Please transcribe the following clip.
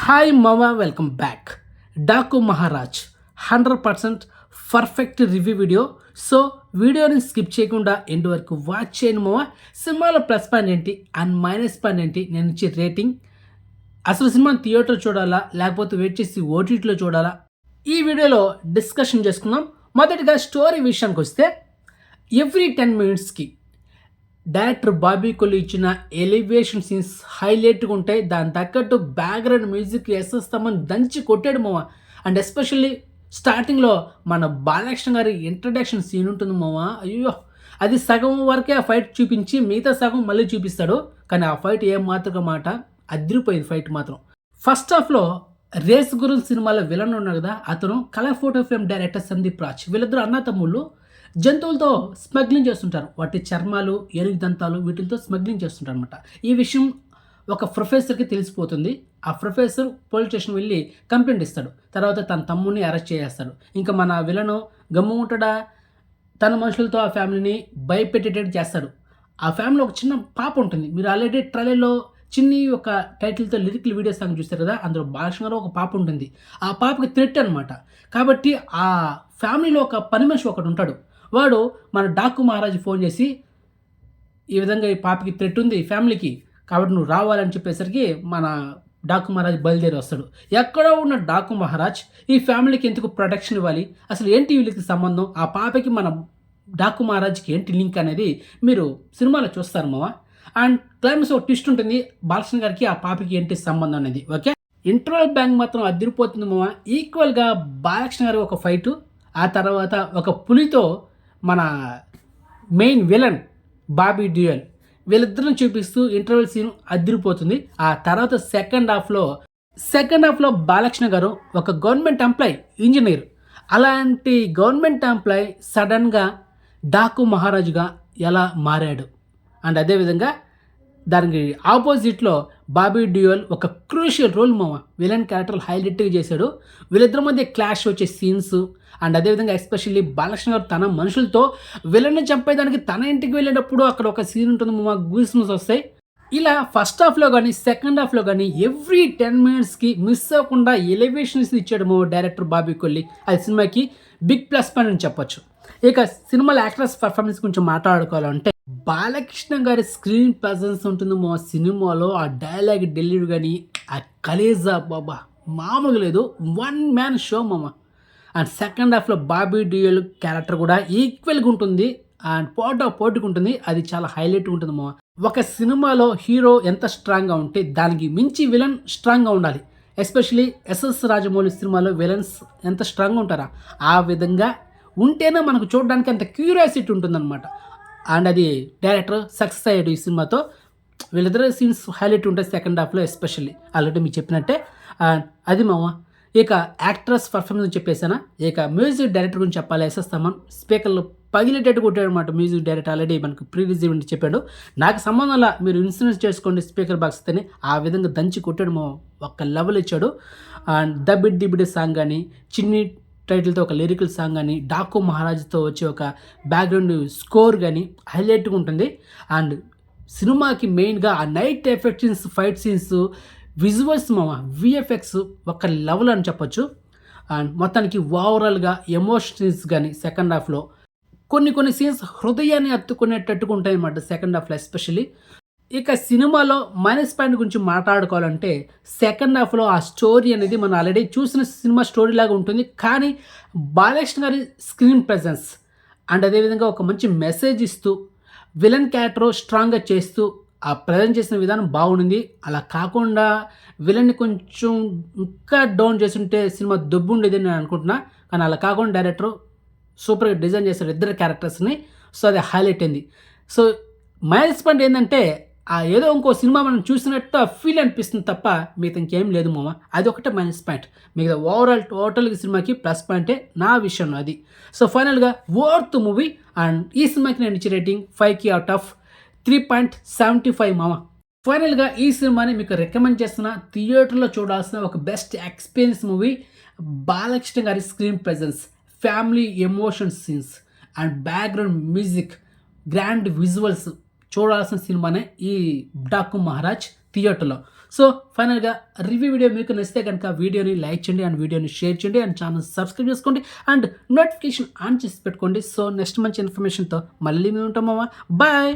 Hi మామ, welcome back. Daaku Maharaj 100% perfect review video. So వీడియోని skip చేయకుండా ఎండ్ వరకు వాచ్ చేయండి మామ. సినిమాలో ప్లస్ పాయింట్ ఏంటి అండ్ మైనస్ పాయింట్ ఏంటి, నేను ఇచ్చే రేటింగ్, అసలు సినిమాని థియేటర్ చూడాలా లేకపోతే వెయిట్ చేసి ఓటీటీలో చూడాలా, ఈ వీడియోలో డిస్కషన్ చేసుకుందాం. మొదటిగా స్టోరీ విషయానికి వస్తే, ఎవ్రీ 10 మినిట్స్కి డైరెక్టర్ బాబీ కొల్లి ఇచ్చిన ఎలివేషన్ సీన్స్ హైలైట్గా ఉంటాయి. దాని తగ్గట్టు బ్యాక్గ్రౌండ్ మ్యూజిక్ ఎస్ఎస్తామని దంచి కొట్టాడు మామ. అండ్ ఎస్పెషల్లీ స్టార్టింగ్లో మన బాలకృష్ణ గారి ఇంట్రడక్షన్ సీన్ ఉంటుంది మామ. అయ్యో, అది సగం వరకే ఆ ఫైట్ చూపించి మిగతా సగం మళ్ళీ చూపిస్తాడు. కానీ ఆ ఫైట్ ఏం మాత్రం మాట అదిరిపోయింది ఫైట్ మాత్రం. ఫస్ట్ హాఫ్లో రేస్ గురించి సినిమాలో విలన్ ఉన్నాడు కదా, అతను colour photo film director Sandeep Raj, వీళ్ళిద్దరు అన్నతమ్ముళ్ళు జంతువులతో స్మగ్లింగ్ చేస్తుంటారు. వాటి చర్మాలు, ఎరుగు దంతాలు వీటితో స్మగ్లింగ్ చేస్తుంటారు అనమాట. ఈ విషయం ఒక ప్రొఫెసర్కి తెలిసిపోతుంది. ఆ ప్రొఫెసర్ పోలీస్ స్టేషన్ వెళ్ళి కంప్లైంట్ ఇస్తాడు. తర్వాత తన తమ్ముడిని అరెస్ట్ చేసేస్తాడు. ఇంకా మన విలను గమ్ము ఉంటాడా, తన మనుషులతో ఆ ఫ్యామిలీని భయపెట్టేటట్టు చేస్తాడు. ఆ ఫ్యామిలీలో ఒక చిన్న పాప ఉంటుంది. మీరు ఆల్రెడీ ట్రైలర్లో చిన్ని ఒక టైటిల్తో లిరికల్ వీడియో సాంగ్ చూస్తారు కదా, అందులో బాలకృష్ణ గారు ఒక పాప ఉంటుంది. ఆ పాపకి థ్రెట్ అనమాట. కాబట్టి ఆ ఫ్యామిలీలో ఒక పని మనిషి ఒకడు ఉంటాడు. వాడు మన డాకు మహారాజ్ ఫోన్ చేసి, ఈ విధంగా ఈ పాపకి థ్రెట్ ఉంది ఫ్యామిలీకి, కాబట్టి నువ్వు రావాలని చెప్పేసరికి మన డాకు మహారాజ్ బయలుదేరి వస్తాడు. ఎక్కడో ఉన్న డాకు మహారాజ్ ఈ ఫ్యామిలీకి ఎందుకు ప్రొటెక్షన్ ఇవ్వాలి, అసలు ఏంటి వీళ్ళకి సంబంధం, ఆ పాపకి మన డాకు మహారాజ్కి ఏంటి లింక్ అనేది మీరు సినిమాలో చూస్తారు మామ. అండ్ క్లైమాక్స్ ఒక ట్విస్ట్ ఉంటుంది, బాలకృష్ణ గారికి ఆ పాపకి ఏంటి సంబంధం అనేది. ఓకే, ఇంటర్వల్ బ్యాంక్ మాత్రం అదిరిపోతుంది మామ. ఈక్వల్గా బాలకృష్ణ గారి ఒక ఫైటు, ఆ తర్వాత ఒక పులితో మన మెయిన్ విలన్ బాబీ డ్యూయల్, వీళ్ళిద్దరిని చూపిస్తూ ఇంటర్వెల్ సీన్ అదిరిపోతుంది. ఆ తర్వాత సెకండ్ హాఫ్లో బాలకృష్ణ గారు ఒక గవర్నమెంట్ ఎంప్లాయ్, ఇంజనీర్, అలాంటి గవర్నమెంట్ ఎంప్లాయ్ సడన్గా డాకు మహారాజుగా ఎలా మారాడు. అండ్ అదేవిధంగా దానికి ఆపోజిట్లో బాబీ డ్యూయల్ ఒక క్రూషియల్ రోల్ మామ, విలన్ క్యారెక్టర్ హైలైట్గా చేశాడు. వీళ్ళిద్దరి మధ్య క్లాష్ వచ్చే సీన్స్, అండ్ అదేవిధంగా ఎస్పెషల్లీ బాలకృష్ణ గారు తన మనుషులతో విలన్ని చంపేదానికి తన ఇంటికి వెళ్ళేటప్పుడు అక్కడ ఒక సీన్ ఉంటుంది మామ, గూస్బంప్స్ వస్తాయి. ఇలా ఫస్ట్ హాఫ్లో కానీ సెకండ్ హాఫ్లో కానీ ఎవ్రీ 10 మినిట్స్కి మిస్ అవ్వకుండా ఎలివేషన్స్ ఇచ్చాడు మామ డైరెక్టర్ బాబీ కొల్లి. అది సినిమాకి బిగ్ ప్లస్ పాయింట్ అని చెప్పొచ్చు. ఇక సినిమాలో యాక్ట్రెస్ పర్ఫార్మెన్స్ గురించి మాట్లాడుకోవాలంటే, బాలకృష్ణ గారి స్క్రీన్ ప్రజెన్స్ ఉంటుంది మా సినిమాలో. ఆ డైలాగ్ డెలివరీ కానీ, ఆ కలేజా బాబా మామూలుగా లేదు, వన్ మ్యాన్ షో మామ. అండ్ సెకండ్ హాఫ్లో బాబీ డ్యూయల్ క్యారెక్టర్ కూడా ఈక్వల్గా ఉంటుంది అండ్ పోటీగా ఉంటుంది. అది చాలా హైలైట్గా ఉంటుంది మామ. ఒక సినిమాలో హీరో ఎంత స్ట్రాంగ్గా ఉంటే దానికి మించి విలన్ స్ట్రాంగ్గా ఉండాలి. ఎస్పెషలీ ఎస్ఎస్ రాజమౌళి సినిమాలో విలన్స్ ఎంత స్ట్రాంగ్గా ఉంటారా, ఆ విధంగా ఉంటేనే మనకు చూడడానికి అంత క్యూరియాసిటీ ఉంటుందన్నమాట. అండ్ అది డైరెక్టర్ సక్సెస్ అయ్యాడు ఈ సినిమాతో. వీళ్ళిద్దరు సీన్స్ హైలైట్ ఉంటాయి సెకండ్ హాఫ్లో ఎస్పెషల్లీ, ఆల్రెడీ మీకు చెప్పినట్టే. అండ్ అది మామ. ఇక యాక్ట్రెస్ పర్ఫార్మెన్స్ చెప్పేసానా, ఇక మ్యూజిక్ డైరెక్టర్ గురించి చెప్పాలి. వేసేస్తామని స్పీకర్లు పగిలేటట్టు కొట్టాడు అనమాట మ్యూజిక్ డైరెక్టర్. ఆల్రెడీ మనకు ప్రీ రిలీజ్ ఈవెంట్ చెప్పాడు. నాకు సంబంధంలా మీరు ఇన్సూరెన్స్ చేసుకోండి స్పీకర్ బాక్స్ అని, ఆ విధంగా దంచి కొట్టాడు మా, ఒక లెవెల్ ఇచ్చాడు. అండ్ దిబిడి సాంగ్ కానీ, చిన్ని టైటిల్తో ఒక లిరికల్ సాంగ్ కానీ, డాకు మహారాజ్తో వచ్చే ఒక బ్యాక్గ్రౌండ్ స్కోర్ కానీ హైలైట్గా ఉంటుంది. అండ్ సినిమాకి మెయిన్గా ఆ night effects, fight scenes, visuals మామ, విఎఫ్ఎక్స్ ఒక లెవెల్ అని చెప్పొచ్చు. అండ్ మొత్తానికి ఓవరాల్గా ఎమోషన్స్ కానీ సెకండ్ హాఫ్లో కొన్ని సీన్స్ హృదయాన్ని హత్తుకునేటట్టుగా ఉంటాయి అన్నమాట సెకండ్ హాఫ్లో ఎస్పెషల్లీ. ఇక సినిమాలో మైనస్ పాయింట్ గురించి మాట్లాడుకోవాలంటే, సెకండ్ హాఫ్లో ఆ స్టోరీ అనేది మనం ఆల్రెడీ చూసిన సినిమా స్టోరీ లాగా ఉంటుంది. కానీ బాలకృష్ణ గారి స్క్రీన్ ప్రెజెన్స్ అండ్ అదేవిధంగా ఒక మంచి మెసేజ్ ఇస్తూ విలన్ క్యారెక్టర్ స్ట్రాంగ్గా చేస్తూ ఆ ప్రజెంట్ చేసిన విధానం బాగుంది. అలా కాకుండా విలన్ని కొంచెం ఇంకా డౌన్ చేస్తుంటే సినిమా దొబ్బు ఉండేది నేను అనుకుంటున్నా. కానీ అలా కాకుండా డైరెక్టర్ సూపర్గా డిజైన్ చేశాడు ఇద్దరు క్యారెక్టర్స్ని. సో అది హైలైట్ అయింది. సో మైనస్ పాయింట్ ఏంటంటే, ఆ ఏదో ఇంకో సినిమా మనం చూసినట్టు ఆ ఫీల్ అనిపిస్తుంది తప్ప మిగతా ఇంకేం లేదు మామ. అది ఒకటే మైనస్ పాయింట్. మిగతా ఓవరాల్ టోటల్గా సినిమాకి ప్లస్ పాయింటే నా విషయంలో అది. సో ఫైనల్గా వర్త్ మూవీ. అండ్ ఈ సినిమాకి నేను ఇచ్చే రేటింగ్ 5/3.75 మామ. ఫైనల్గా ఈ సినిమాని మీకు రికమెండ్ చేస్తున్న, థియేటర్లో చూడాల్సిన ఒక బెస్ట్ ఎక్స్పీరియన్స్ మూవీ. బాలకృష్ణ గారి screen presence, family emotion scenes and background music, grand visuals చూడాల్సిన సినిమానే ఈ డాకు మహారాజ్. థియేటర్లో. సో ఫైనల్‌గా రివ్యూ వీడియో మీకు నచ్చితే గనుక వీడియోని లైక్ చేయండి అండ్ వీడియోని షేర్ చేయండి అండ్ ఛానల్ సబ్స్క్రైబ్ చేసుకోండి అండ్ నోటిఫికేషన్ ఆన్ చేసి పెట్టుకోండి. సో నెక్స్ట్ మంచి ఇన్ఫర్మేషన్‌తో మళ్ళీ మేము ఉంటాం మామ. బాయ్.